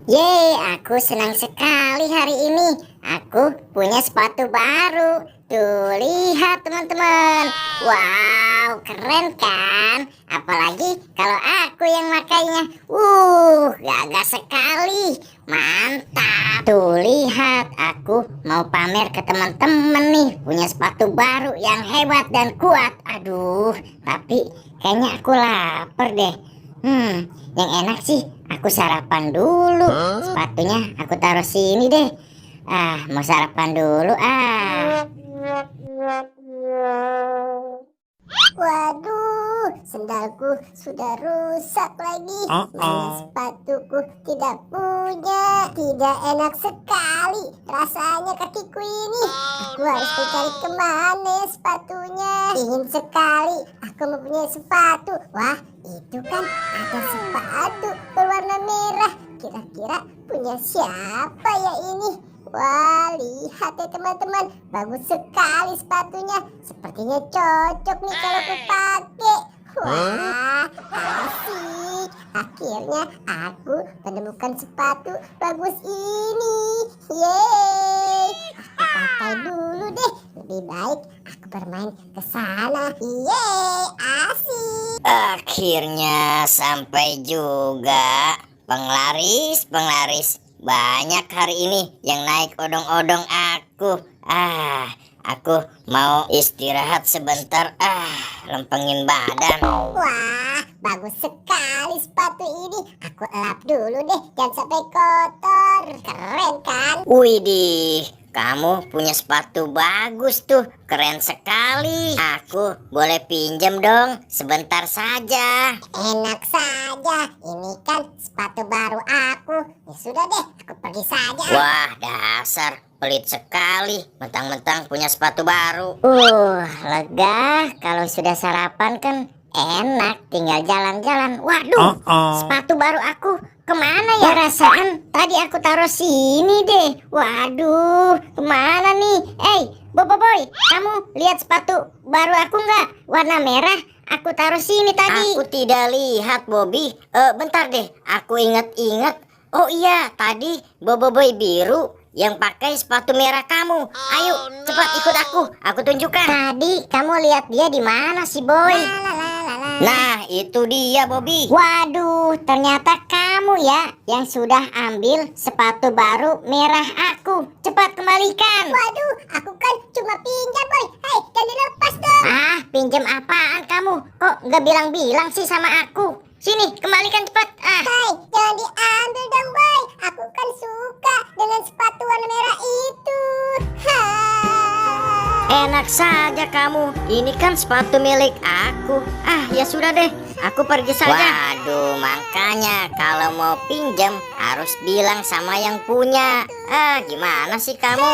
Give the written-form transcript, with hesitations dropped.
Yeay, aku senang sekali hari ini. Aku punya sepatu baru. Tuh, lihat teman-teman. Wow, keren kan? Apalagi kalau aku yang makainya. Gagah sekali. Mantap. Tuh, lihat. Aku mau pamer ke teman-teman nih. Punya sepatu baru yang hebat dan kuat. Aduh, tapi kayaknya aku lapar deh. Yang enak sih aku sarapan dulu. Sepatunya aku taruh sini deh. Mau sarapan dulu. Waduh, sendalku sudah rusak lagi. Mana sepatuku tidak punya. Tidak enak sekali rasanya kakiku ini. Aku harus mencari kemana sepatunya. Ingin sekali aku mempunyai sepatu. Wah, itu kan ada sepatu berwarna merah. Kira-kira punya siapa ya ini? Wah, lihat ya teman-teman, bagus sekali sepatunya. Sepertinya cocok nih kalau aku pakai. Wah, asik. Akhirnya aku menemukan sepatu bagus ini. Yeay, aku pakai dulu deh. Lebih baik aku bermain ke sana. Yeay, asik. Akhirnya sampai juga. Penglaris banyak hari ini yang naik odong-odong aku. Aku mau istirahat sebentar. Lempengin badan. Wah, bagus sekali sepatu ini. Aku elap dulu deh, jangan sampai kotor. Keren kan? Widih, kamu punya sepatu bagus tuh. Keren sekali. Aku boleh pinjam dong sebentar saja. Enak saja. Ini kan sepatu baru aku. Ya sudah deh, aku pergi saja. Wah, dasar pelit sekali. Mentang-mentang punya sepatu baru. Lega kalau sudah sarapan kan enak, tinggal jalan-jalan. Waduh, sepatu baru aku kemana ya? Perasaan tadi aku taruh sini deh. Waduh, kemana nih? Boy, kamu lihat sepatu baru aku nggak? Warna merah, aku taruh sini tadi. Aku tidak lihat, Bobby. Bentar deh, aku ingat-ingat. Oh iya, tadi Boboiboy biru yang pakai sepatu merah kamu. Ayo, cepat ikut aku tunjukkan. Tadi kamu lihat dia di mana sih, Boy? Nah, itu dia, Bobby. Waduh, ternyata kamu ya yang sudah ambil sepatu baru merah aku. Cepat kembalikan. Waduh, aku kan cuma pinjam, Boy. Hei, jangan dilepas dong. Pinjam apaan kamu? Kok nggak bilang-bilang sih sama aku? Sini, kembalikan cepat. Hei, jangan diambil dong, Boy. Aku kan suka dengan sepatu warna merah itu. Enak saja kamu. Ini kan sepatu milik aku. Ya sudah deh, aku pergi saja. Waduh, makanya kalau mau pinjam harus bilang sama yang punya. Gimana sih kamu?